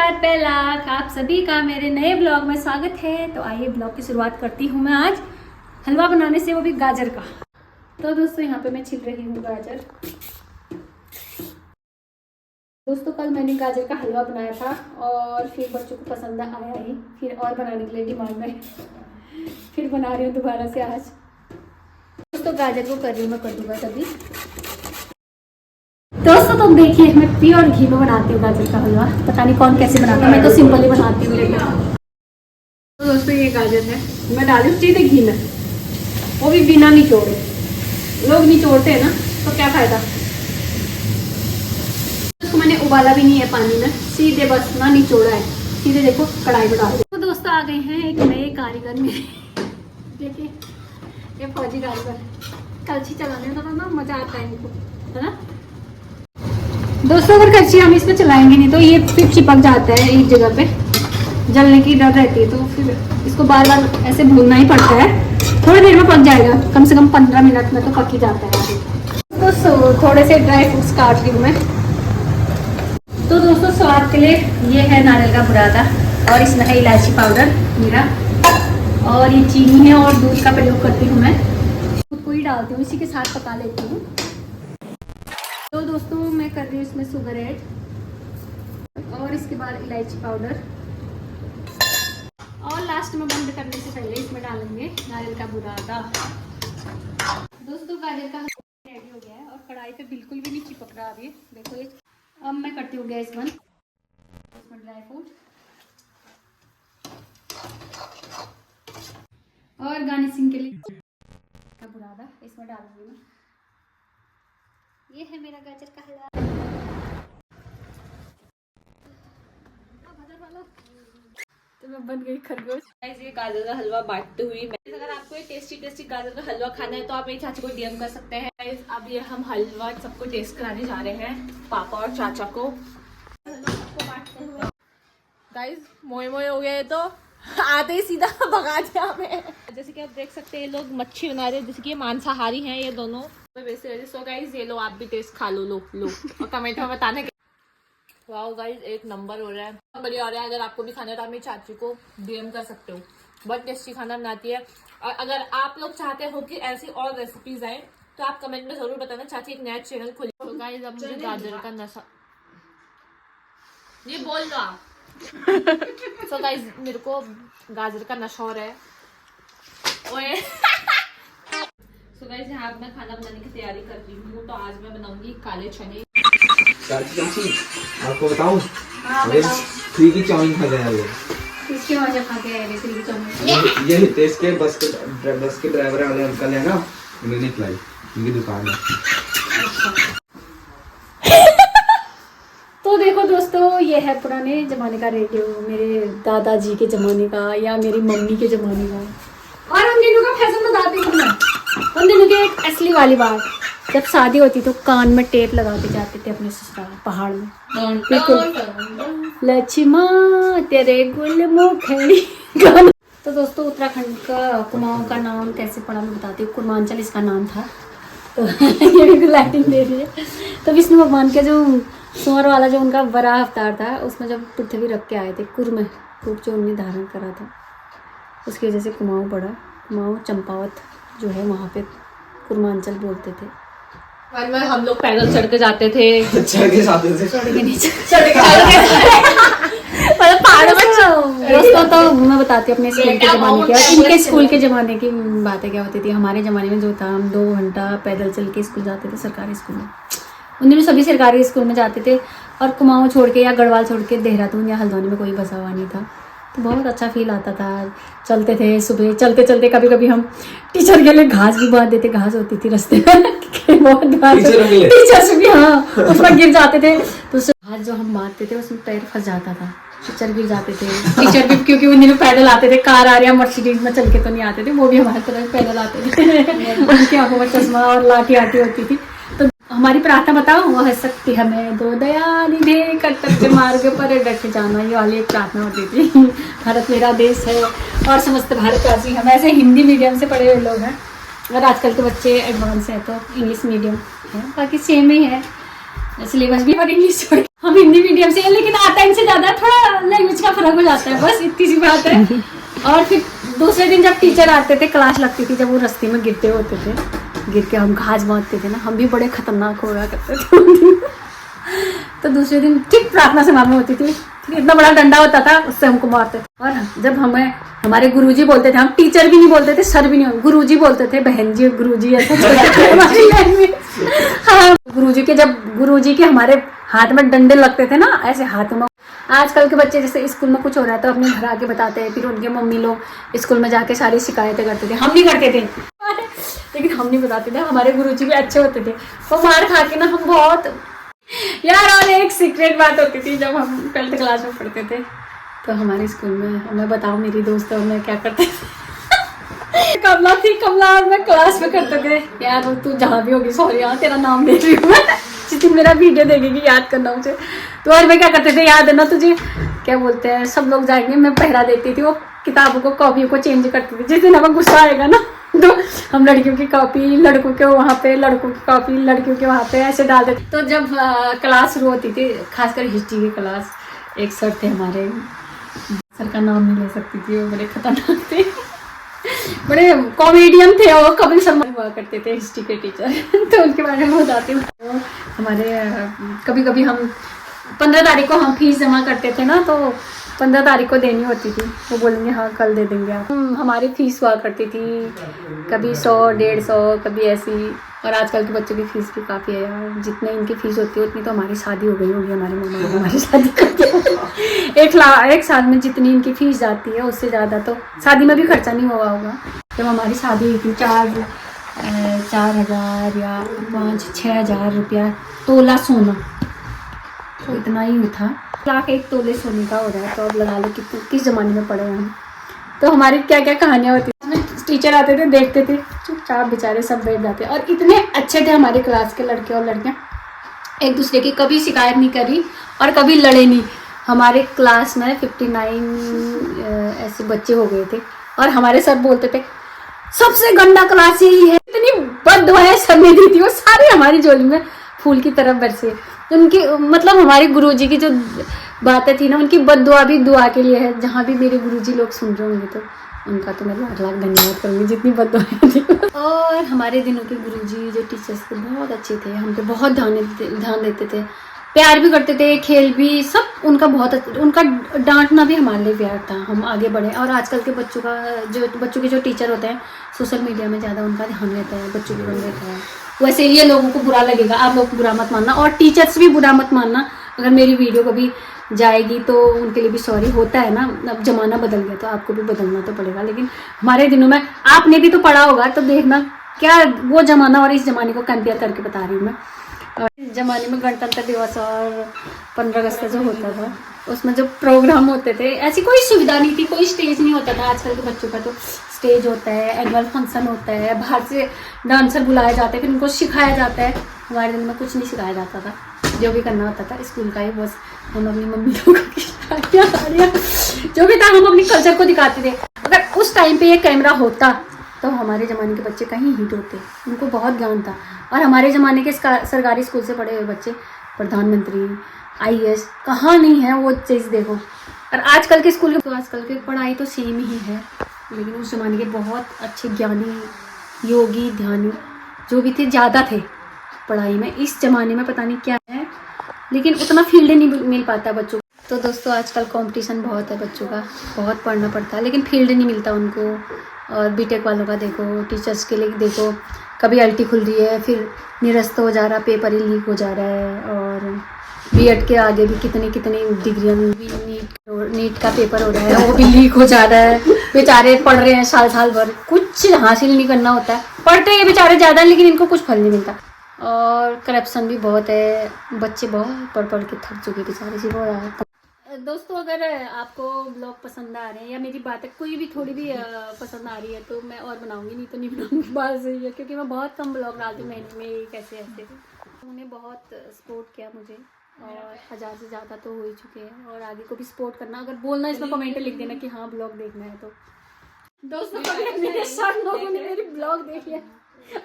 नमस्कार, पहला आप सभी का मेरे नए ब्लॉग में स्वागत है। तो आइए ब्लॉग की शुरुआत करती हूँ मैं आज हलवा बनाने से, वो भी गाजर का। तो दोस्तों यहाँ पे मैं छिल रही हूँ गाजर। दोस्तों कल मैंने गाजर का हलवा बनाया था और फिर बच्चों को पसंद आया ही, फिर और बनाने के लिए डिमांड में फिर बना रही हूँ दोबारा से आज। दोस्तों गाजर को कर रही हूँ मैं कद्दूकस अभी। दोस्तों तुम देखिए मैं प्योर घी में बनाती हूँ गाजर का हलवा। पता नहीं कौन कैसे बनाता है, मैं तो सिंपल ही बनाती हूँ। लेकिन तो दोस्तों ये गाजर है, मैं डाली सीधे घी में, वो भी बिना निचोड़े। लोग निचोड़ते हैं ना, तो क्या फायदा। इसको मैंने उबाला भी नहीं है पानी में, सीधे बस ना निचोड़ा है, सीधे देखो कढ़ाई में डाल। तो दोस्तों आ गए हैं एक नए कारीगर मेरे। देखिए ये फौजी कारीगर, कलछी चलाने में तो ना मजा आता है इनको, है ना दोस्तों। अगर कच्ची हम इसमें चलाएंगे नहीं तो ये फिर चिपक जाता है एक जगह पे, जलने की डर रहती है। तो फिर इसको बार बार ऐसे भूनना ही पड़ता है। थोड़ी देर में पक जाएगा, कम से कम 15 मिनट में तो पक ही जाता है। दोस्तों थोड़े से ड्राई फ्रूट्स काट ली हूँ मैं। तो दोस्तों स्वाद के लिए ये है नारियल का बुरादा, और इसमें है इलायची पाउडर मेरा, और ये चीनी है और दूध का प्रयोग करती हूँ मैं। दूध को ही डालती हूँ, इसी के साथ पका लेती हूँ। तो दोस्तों मैं कर रही हूँ इसमें शुगर ऐड, और इसके बाद इलायची पाउडर, और लास्ट में बंद करने से पहले इसमें डालेंगे नारियल का बुरादा। दोस्तों गाजर का हलवा रेडी हो गया है और कढ़ाई पे बिल्कुल भी नहीं चिपक रहा अभी, देखो ये। अब मैं करती हूँ गैस बंद। इसमें ड्राई फ्रूट और गार्निशिंग के लिए का बुरादा इसमें डालूंगी मैं। ये है मेरा गाजर का हलवा। तो मैं बन गई खरगोश। ये गाजर का हलवा बांटते हुए अगर आपको ये टेस्टी गाजर का हलवा खाना है तो आप मेरी चाची को डीएम कर सकते हैं। अब ये हम हलवा सबको टेस्ट कराने जा रहे हैं, पापा और चाचा को। गाइस मोए मोए हो गए तो आते ही सीधा भगा दिया हमें। जैसे कि आप देख सकते हैं ये लोग मच्छी बना रहे हैं, जैसे कि ये मांसाहारी हैं ये दोनों। सो गाइस ये लो, आप भी टेस्ट खा लो, लो और कमेंट में बताना। वाओ गाइस एक नंबर हो रहा है, बढ़िया हो रहा है। अगर आपको भी खाना है तो आप मेरी चाची को डीएम कर सकते हो, बहुत टेस्टी खाना बनाती है। और अगर आप लोग चाहते हो कि ऐसी और रेसिपीज आए तो आप कमेंट में जरूर बताना। चाची एक नया चैनल खोली। तो गाइस अब मुझे गाजर का नशा, ये बोल दो आप। सो गाइस मेरे को गाजर का नशा हो रहा है। ओए सो गाइस यहाँ मैं खाना बनाने की तैयारी कर रही हूँ। तो आज मैं बनाऊंगी काले चने। चाची आपको बताऊं, हाँ, फ्री की चाउमीन खा गया है। इसकी वजह खा के आए फ्री की चाउमीन। ये हितेश के बस के ड्राइवर वाले अंकल है ना, उन्होंने खिलाई, उनकी दुकान है। तो देखो दोस्तों ये है पुराने जमाने का रेडियो, मेरे दादाजी के जमाने का या मेरी मम्मी के जमाने का। और उन दिनों का फैशन बताती हूँ मैं। उन दिनों की एक असली वाली बात, जब शादी होती तो कान में टेप लगा के जाते थे अपने ससुराल पहाड़ में। लक्ष्मा तेरे गुल मुखड़ी। तो दोस्तों उत्तराखंड का कुमाऊं का नाम कैसे पड़ा मैं बताती हूँ। कुर्मांचल इसका नाम था। तो ये भी लाइटिंग दे रही है। तो विष्णु भगवान के जो सुअर वाला जो उनका बड़ा अवतार था, उसमें जब पृथ्वी रख के आए थे कुर में, रूप जो उन्होंने धारण करा था, उसकी वजह से कुमाऊं पड़ा। कुमाऊं चंपावत जो है वहाँ पे कुर्मांचल बोलते थे। हम लोग पैदल चढ़ के जाते थे, चढ़ के जाते थे, चढ़ के नीचे पहाड़ों में। दोस्तों तो मैं बताती हूँ अपने स्कूल के ज़माने की, और इनके स्कूल के ज़माने की बातें क्या होती थी। हमारे ज़माने में जो था, हम 2 घंटा पैदल चल के स्कूल जाते थे, सरकारी स्कूल में। उन दिनों सभी सरकारी स्कूल में जाते थे, और कुमाऊं छोड़ के या गढ़वाल छोड़ के देहरादून या हल्द्वानी में कोई बसा हुआ नहीं था। तो बहुत अच्छा फील आता था। चलते थे सुबह, चलते चलते कभी कभी हम टीचर के लिए घास भी बांध देते, घास होती थी रास्ते में। बहुत टीचर्स भी, हाँ, उसमें गिर जाते थे। तो घास जो हम बांधते थे उसमें पैर फंस जाता था, टीचर गिर जाते थे। टीचर भी क्योंकि उन दिनों पैदल आते थे, कार आ रही है मर्सिडीज में चल के तो नहीं आते थे, वो भी हमारे तरह पैदल आते थे। उनकी आंखों में चश्मा और लाठी आती होती थी। तो हमारी प्रार्थना बताओ, वह शक्ति हमें दो दया निधे, कर्तव्य मार्ग पर डट जाना, ये वाली एक प्रार्थना होती थी। भारत मेरा देश है और समस्त भारतवासी हम। ऐसे हिंदी मीडियम से पढ़े हुए लोग हैं, और आजकल के बच्चे एडवांस हैं तो इंग्लिश मीडियम है, बाकी सेम ही है। सिलेबस भी और इंग्लिश छोड़ हम हिंदी मीडियम से हैं, लेकिन आता इनसे ज्यादा थोड़ा लैंग्वेज का फर्क हो जाता है, बस इतनी सी बात है। और फिर दूसरे दिन जब टीचर आते थे, क्लास लगती थी, जब वो रास्ते में गिरते होते थे, गिर के हम घास बांधते थे ना, हम भी बड़े खतरनाक हो गया करते थे। तो दूसरे दिन ठीक प्रार्थना सभा में होती थी, इतना बड़ा डंडा होता था, उससे हमको मारते थे। और जब हमें हमारे गुरुजी बोलते थे, हम टीचर भी नहीं बोलते थे, सर भी नहीं, गुरुजी बोलते थे, बहन जी गुरुजी ऐसा हमारी लैंग्वेज। हाँ, गुरुजी के हमारे हाथ में डंडे लगते थे ना, ऐसे हाथों में। आजकल के बच्चे जैसे स्कूल में कुछ हो रहा है तो अपने घर आके बताते हैं, फिर उनके मम्मी लोग स्कूल में जाके सारी शिकायतें करते थे, हम नहीं करते थे, लेकिन हम नहीं बताते थे। हमारे गुरुजी भी अच्छे होते थे, वो मार खा के ना हम बहुत यार। और एक सीक्रेट बात होती थी, जब हम 12th क्लास में पढ़ते थे तो हमारे स्कूल में, मैं बताऊं मेरी दोस्त और मैं क्या करते थे। कमला और मैं क्लास में करते थे, यार तू जहाँ भी होगी, सॉरी यार तेरा नाम ले रही हूँ मैं, जितनी मेरा वीडियो देखेगी याद करना मुझे। तो और मैं क्या करते थे, याद है ना तुझे, क्या बोलते हैं, सब लोग जाएंगे, मैं पहरा देती थी, वो किताबों को कॉपियों को चेंज करती थी। जिस दिन हमें गुस्सा आएगा ना, तो हम लड़कियों की कॉपी लड़कों के वहाँ पे, लड़कों की कॉपी लड़कियों के वहाँ पे ऐसे डाल देते। तो जब क्लास शुरू होती थी, खासकर हिस्ट्री की क्लास, एक सर थे हमारे, सर का नाम नहीं ले सकती थी, वो बड़े खतरनाक थे, बड़े कॉमेडियन थे, वो कपिल शर्मा हुआ करते थे हिस्ट्री के टीचर। तो उनके बारे में बताती हूँ। तो हमारे कभी कभी हम 15 तारीख को हम फीस जमा करते थे ना, तो 15 तारीख को देनी होती थी, वो बोलेंगे हाँ कल दे देंगे आप। हमारी फीस हुआ करती थी कभी 100, 150, कभी ऐसी। और आजकल के बच्चों की फीस भी काफ़ी है यार, जितने इनकी फीस होती है उतनी तो हमारी शादी हो गई होगी, हमारे मम्मा ने हमारी शादी करके एक साल में जितनी इनकी फीस जाती है उससे ज़्यादा तो शादी में भी खर्चा नहीं हुआ होगा। जब हमारी शादी हुई थी 4,000 या 5-6 हज़ार रुपया तोला सोना, तो इतना ही था। 1,00,000 तोले सोने का हो रहा है, तो अब लगा लो कि किस ज़माने में पड़े हैं हम। तो हमारी क्या क्या कहानियाँ होती थी, टीचर आते थे, देखते थे, चुपचाप बेचारे सब बैठ जाते। और इतने अच्छे थे हमारे क्लास के लड़के और लड़कियाँ, एक दूसरे की कभी शिकायत नहीं करी और कभी लड़े नहीं। हमारे क्लास में 59 ऐसे बच्चे हो गए थे, और हमारे सर बोलते थे सबसे गंदा क्लास यही है। इतनी बददुआएं सर ने दी थी, वो सारी हमारी झोली में फूल की तरफ बरसे। उनकी मतलब हमारे गुरुजी की जो बातें थी ना, उनकी बद्दुआ भी दुआ के लिए है। जहाँ भी मेरे गुरुजी लोग सुन रहे होंगे तो उनका तो मैं लाख लाख धन्यवाद करूँगी, जितनी बद्दुआएं थी। और हमारे दिनों के गुरुजी जो टीचर्स थे बहुत अच्छे थे, हम पे बहुत ध्यान देते थे, प्यार भी करते थे, खेल भी, सब उनका बहुत उनका डांटना भी हमारे लिए प्यार था, हम आगे बढ़े। और आजकल के बच्चों के जो टीचर होते हैं, सोशल मीडिया में ज़्यादा उनका ध्यान रहता है, बच्चों को रहता है। वैसे ये लोगों को बुरा लगेगा, आप लोग बुरा मत मानना, और टीचर्स भी बुरा मत मानना अगर मेरी वीडियो कभी जाएगी तो उनके लिए भी सॉरी। होता है ना, अब ज़माना बदल गया तो आपको भी बदलना तो पड़ेगा, लेकिन हमारे दिनों में आपने भी तो पढ़ा होगा, तो देखना क्या वो ज़माना और इस ज़माने को कंपेयर करके बता रही हूँ मैं। इस ज़माने में गणतंत्र दिवस और 15 अगस्त जो होता था, उसमें जो प्रोग्राम होते थे, ऐसी कोई सुविधा नहीं थी, कोई स्टेज नहीं होता था। आजकल के बच्चों का तो स्टेज होता है, एनुअल फंक्शन होता है, बाहर से डांसर बुलाए जाते हैं, फिर उनको सिखाया जाता है। हमारे दिन में कुछ नहीं सिखाया जाता था, जो भी करना होता था स्कूल का ही, बस हम अपनी मम्मी लोगों की जो भी था हम अपनी कल्चर को दिखाते थे। अगर उस टाइम पे ये कैमरा होता तो हमारे ज़माने के बच्चे कहीं हिट होते, उनको बहुत ज्ञान था। और हमारे ज़माने के सरकारी स्कूल से पढ़े हुए बच्चे प्रधानमंत्री, IAS कहाँ नहीं है वो चीज़ देखो। और आजकल के स्कूल तो आजकल की पढ़ाई तो सेम ही है, लेकिन उस ज़माने के बहुत अच्छे ज्ञानी, योगी, ध्यानी जो भी थे ज़्यादा थे पढ़ाई में। इस ज़माने में पता नहीं क्या है, लेकिन उतना फील्ड नहीं मिल पाता बच्चों को। तो दोस्तों आजकल कंपटीशन बहुत है बच्चों का, बहुत पढ़ना पड़ता है, लेकिन फील्ड नहीं मिलता उनको। और बीटेक वालों का देखो, टीचर्स के लिए देखो, कभी अल्टी खुल रही है, फिर निरस्त हो जा रहा, पेपर ही लीक हो जा रहा है। और बीएड के आगे भी कितनी डिग्रियाँ, नीट का पेपर हो रहा है, वो भी लीक हो जा रहा है। बेचारे पढ़ रहे हैं साल भर, कुछ हासिल नहीं करना होता है, पढ़ते हैं बेचारे ज़्यादा, लेकिन इनको कुछ फल नहीं मिलता। और करप्शन भी बहुत है, बच्चे बहुत पढ़ के थक चुके बेचारे सी बहुत। दोस्तों अगर आपको ब्लॉग पसंद आ रहे हैं या मेरी बातें कोई भी थोड़ी भी पसंद आ रही है तो मैं और बनाऊंगी, नहीं तो नहीं बनाऊंगी, बात सही है। क्योंकि मैं बहुत कम ब्लॉग डालती हूँ महीने में, कैसे ऐसे। उन्होंने बहुत सपोर्ट किया मुझे, और 1000 से ज़्यादा तो हो ही चुके हैं, और आगे को भी सपोर्ट करना। अगर बोलना इसमें कमेंट लिख देना कि हाँ ब्लॉग देखना है। तो दोस्तों अगर मेरे साथ लोगों ने मेरी ब्लॉग देखी है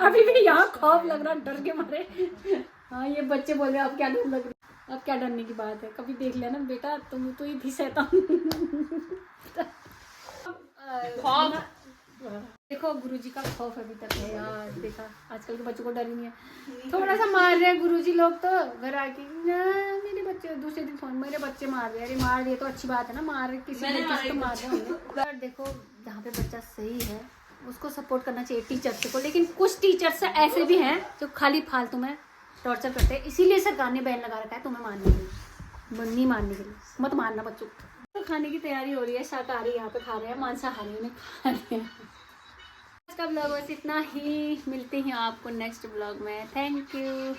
अभी भी यहाँ खौफ लग रहा, डर के मारे। हाँ ये बच्चे बोल रहे अब क्या डर लग रहा, अब क्या डरने की बात है, कभी देख लेना बेटा तुम तो ही थी शैतान। देखो गुरुजी का खौफ अभी तक है यार, देखा आजकल के बच्चों को डर ही नहीं है। थोड़ा सा मार रहे हैं गुरुजी लोग तो घर आके, मेरे बच्चे दूसरे दिन फोन, मेरे बच्चे मार रहे हैं। अरे मार दिए तो अच्छी बात है ना, मार किसी तो मार रहे होंगे। पर देखो जहाँ पे बच्चा सही है उसको सपोर्ट करना चाहिए टीचर्स को, लेकिन कुछ टीचर्स ऐसे भी हैं जो खाली फालतू में टॉर्चर करते हैं, इसीलिए सरकार ने बैन लगा रखा है तुम्हें मारने के लिए, नहीं मारने के लिए, मत मारना बच्चों को। तो खाने की तैयारी हो रही है, शाकाहारी यहाँ पे खा रहे हैं, मांसाहारी उन्हें खा रहे हैं। आज का ब्लॉग बस इतना ही, मिलते हैं आपको नेक्स्ट ब्लॉग में। Thank you.